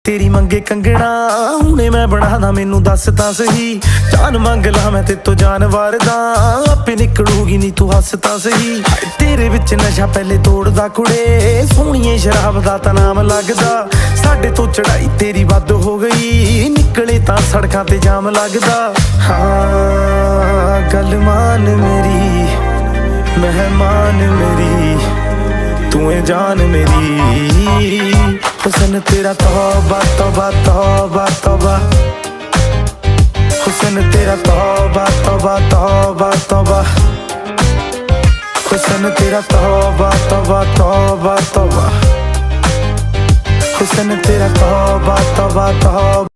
तेरी मंगे कंगना हुणे मैं बनादा मैनू दस तां सही जान मंग ला मैं ते तो जानवर दा आपे निकलूगी नी तू हस तां सही तेरे विच नशा पहले तोड़दा कुड़े सोहणीए शराब दा तां नाम लगदा साडे तो चढ़ाई तेरी वध हो गई निकले तां सड़कां ते जाम लगदा हाँ गल मान मेरी मेहमान मेरी तू है जान मेरी हुसन तेरा तौबा तौबा तौबा तौबा हुसन तेरा तौबा तौबा तौबा तौबा हुसन तेरा तौबा तौबा तौबा तौबा हुसन तेरा तौबा तौबा तौबा